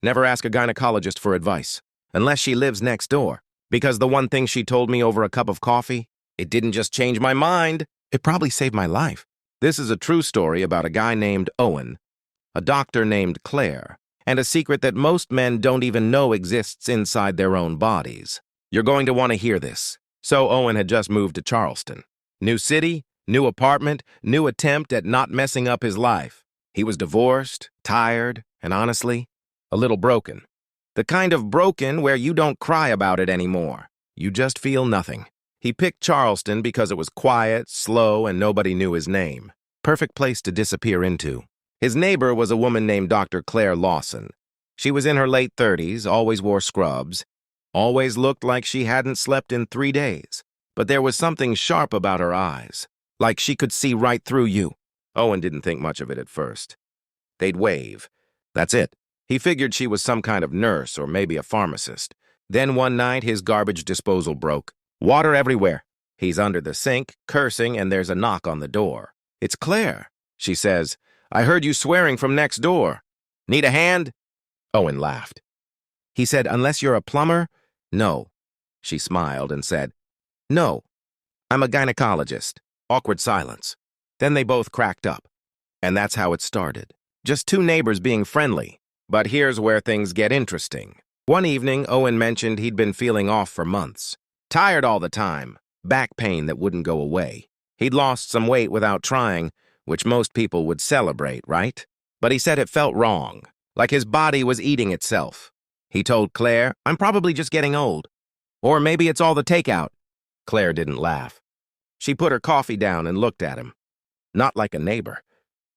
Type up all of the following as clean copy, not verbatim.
Never ask a gynecologist for advice, unless she lives next door. Because the one thing she told me over a cup of coffee, it didn't just change my mind, it probably saved my life. This is a true story about a guy named Owen, a doctor named Clare, and a secret that most men don't even know exists inside their own bodies. You're going to want to hear this. So Owen had just moved to Charleston. New city, new apartment, new attempt at not messing up his life. He was divorced, tired, and honestly, a little broken. The kind of broken where you don't cry about it anymore. You just feel nothing. He picked Charleston because it was quiet, slow, and nobody knew his name. Perfect place to disappear into. His neighbor was a woman named Dr. Clare Lawson. She was in her late 30s, always wore scrubs, always looked like she hadn't slept in 3 days. But there was something sharp about her eyes, like she could see right through you. Owen didn't think much of it at first. They'd wave. That's it. He figured she was some kind of nurse or maybe a pharmacist. Then one night, his garbage disposal broke. Water everywhere. He's under the sink, cursing, and there's a knock on the door. "It's Clare," she says. "I heard you swearing from next door. Need a hand?" Owen laughed. He said, "Unless you're a plumber?" "No." She smiled and said, "No, I'm a gynecologist." Awkward silence. Then they both cracked up. And that's how it started. Just two neighbors being friendly. But here's where things get interesting. One evening, Owen mentioned he'd been feeling off for months. Tired all the time. Back pain that wouldn't go away. He'd lost some weight without trying, which most people would celebrate, right? But he said it felt wrong, like his body was eating itself. He told Clare, "I'm probably just getting old. Or maybe it's all the takeout." Clare didn't laugh. She put her coffee down and looked at him. Not like a neighbor,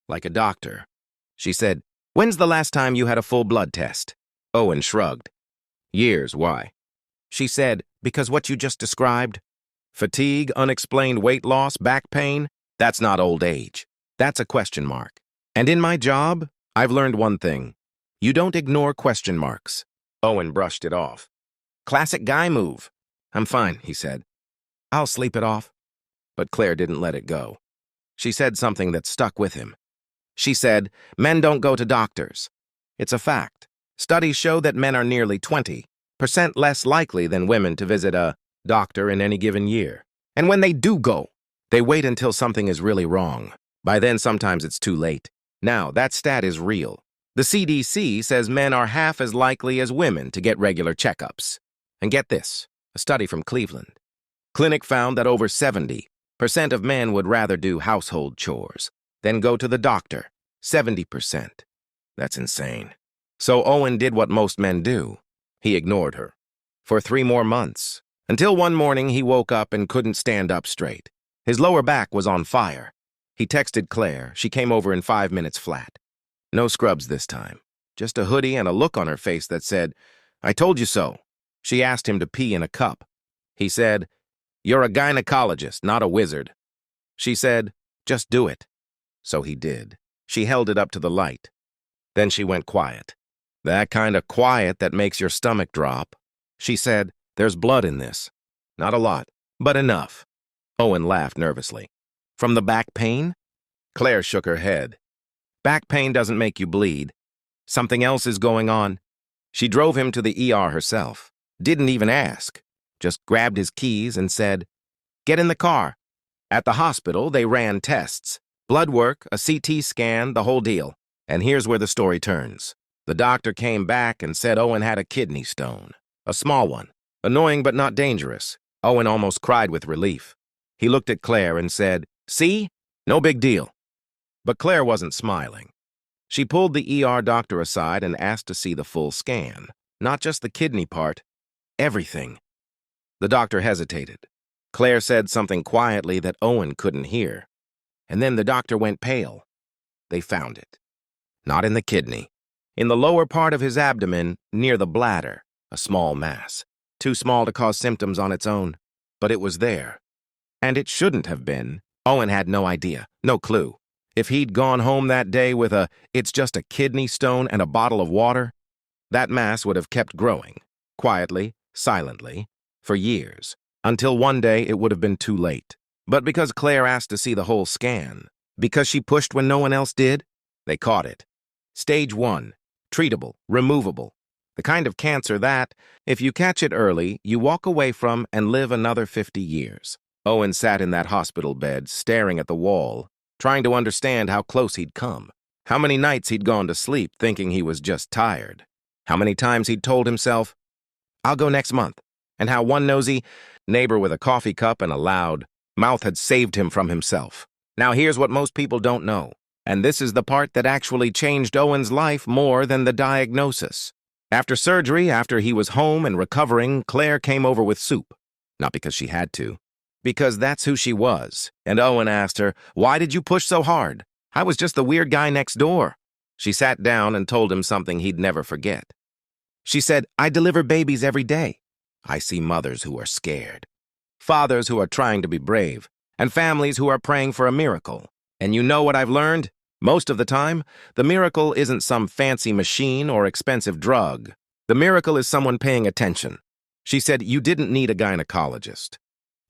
like a doctor. She said, "When's the last time you had a full blood test?" Owen shrugged. "Years, why?" She said, "Because what you just described, fatigue, unexplained weight loss, back pain, that's not old age. That's a question mark. And in my job, I've learned one thing. You don't ignore question marks." Owen brushed it off. "Classic guy move." "I'm fine," he said. "I'll sleep it off." But Clare didn't let it go. She said something that stuck with him. She said, "Men don't go to doctors. It's a fact. Studies show that men are nearly 20% less likely than women to visit a doctor in any given year. And when they do go, they wait until something is really wrong. By then, sometimes it's too late. Now, that stat is real. The CDC says men are half as likely as women to get regular checkups. And get this, a study from Cleveland. Clinic found that over 70% of men would rather do household chores than go to the doctor. 70%. That's insane. So Owen did what most men do. He ignored her. For 3 more months. Until one morning he woke up and couldn't stand up straight. His lower back was on fire. He texted Clare. She came over in 5 minutes flat. No scrubs this time. Just a hoodie and a look on her face that said, "I told you so." She asked him to pee in a cup. He said, "You're a gynecologist, not a wizard." She said, "Just do it." So he did. She held it up to the light. Then she went quiet. That kind of quiet that makes your stomach drop. She said, "There's blood in this. Not a lot, but enough." Owen laughed nervously. "From the back pain?" Clare shook her head. "Back pain doesn't make you bleed. Something else is going on." She drove him to the ER herself. Didn't even ask. Just grabbed his keys and said, "Get in the car." At the hospital, they ran tests. Blood work, a CT scan, the whole deal. And here's where the story turns. The doctor came back and said Owen had a kidney stone. A small one. Annoying but not dangerous. Owen almost cried with relief. He looked at Clare and said, "See? No big deal." But Clare wasn't smiling. She pulled the ER doctor aside and asked to see the full scan. Not just the kidney part. Everything. The doctor hesitated. Clare said something quietly that Owen couldn't hear. And then the doctor went pale. They found it. Not in the kidney. In the lower part of his abdomen, near the bladder, a small mass. Too small to cause symptoms on its own. But it was there. And it shouldn't have been. Owen had no idea, no clue. If he'd gone home that day with "it's just a kidney stone" and a bottle of water, that mass would have kept growing, quietly, silently, for years, until one day it would have been too late. But because Clare asked to see the whole scan, because she pushed when no one else did, they caught it. Stage 1, treatable, removable. The kind of cancer that, if you catch it early, you walk away from and live another 50 years. Owen sat in that hospital bed, staring at the wall, trying to understand how close he'd come. How many nights he'd gone to sleep thinking he was just tired. How many times he'd told himself, "I'll go next month," and how one nosy neighbor with a coffee cup and a loud mouth had saved him from himself. Now here's what most people don't know, and this is the part that actually changed Owen's life more than the diagnosis. After surgery, after he was home and recovering, Claire came over with soup. Not because she had to, because that's who she was. And Owen asked her, "Why did you push so hard? I was just the weird guy next door." She sat down and told him something he'd never forget. She said, "I deliver babies every day. I see mothers who are scared, fathers who are trying to be brave, and families who are praying for a miracle. And you know what I've learned? Most of the time, the miracle isn't some fancy machine or expensive drug. The miracle is someone paying attention." She said, "You didn't need a gynecologist.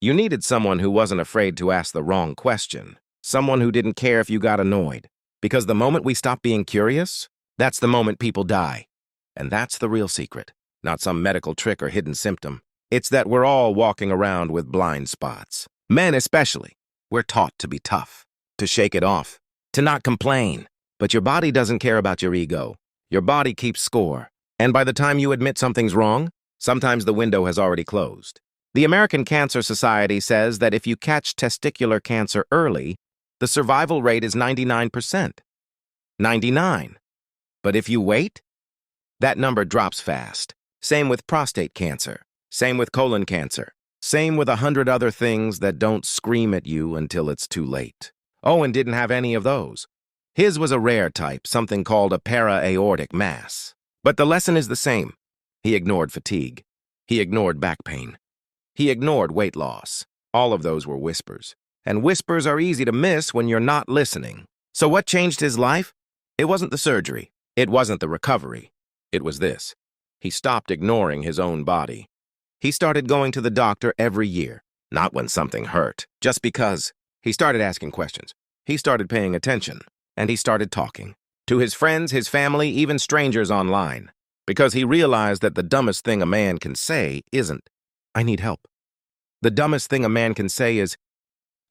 You needed someone who wasn't afraid to ask the wrong question, someone who didn't care if you got annoyed. Because the moment we stop being curious, that's the moment people die. And that's the real secret, not some medical trick or hidden symptom. It's that we're all walking around with blind spots. Men especially. We're taught to be tough, to shake it off, to not complain. But your body doesn't care about your ego. Your body keeps score. And by the time you admit something's wrong, sometimes the window has already closed. The American Cancer Society says that if you catch testicular cancer early, the survival rate is 99%. 99. But if you wait, that number drops fast. Same with prostate cancer. Same with colon cancer. Same with 100 other things that don't scream at you until it's too late. Owen didn't have any of those. His was a rare type, something called a para-aortic mass. But the lesson is the same. He ignored fatigue. He ignored back pain. He ignored weight loss. All of those were whispers. And whispers are easy to miss when you're not listening. So what changed his life? It wasn't the surgery. It wasn't the recovery. It was this. He stopped ignoring his own body. He started going to the doctor every year. Not when something hurt, just because. He started asking questions. He started paying attention. And he started talking. To his friends, his family, even strangers online. Because he realized that the dumbest thing a man can say isn't, "I need help." The dumbest thing a man can say is,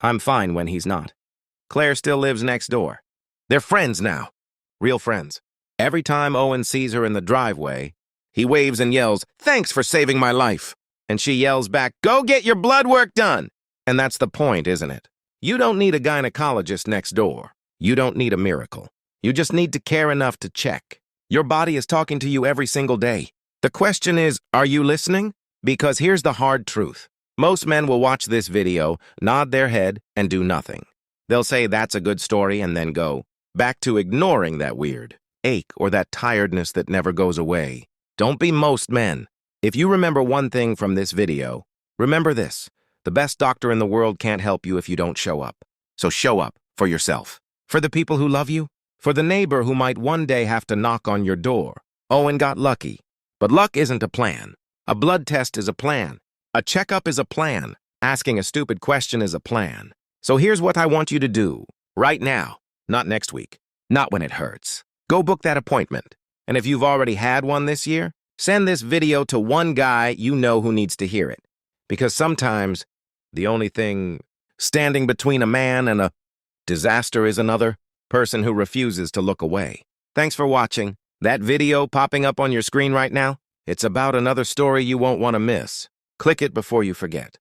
"I'm fine," when he's not. Claire still lives next door. They're friends now. Real friends. Every time Owen sees her in the driveway, he waves and yells, "Thanks for saving my life." And she yells back, "Go get your blood work done." And that's the point, isn't it? You don't need a gynecologist next door. You don't need a miracle. You just need to care enough to check. Your body is talking to you every single day. The question is, are you listening? Because here's the hard truth. Most men will watch this video, nod their head, and do nothing. They'll say that's a good story and then go back to ignoring that weird ache or that tiredness that never goes away. Don't be most men. If you remember one thing from this video, remember this. The best doctor in the world can't help you if you don't show up. So show up for yourself. For the people who love you. For the neighbor who might one day have to knock on your door. Owen got lucky. But luck isn't a plan. A blood test is a plan. A checkup is a plan. Asking a stupid question is a plan. So here's what I want you to do. Right now. Not next week. Not when it hurts. Go book that appointment. And if you've already had one this year, send this video to one guy you know who needs to hear it. Because sometimes the only thing standing between a man and a disaster is another person who refuses to look away. Thanks for watching. That video popping up on your screen right now, it's about another story you won't want to miss. Click it before you forget.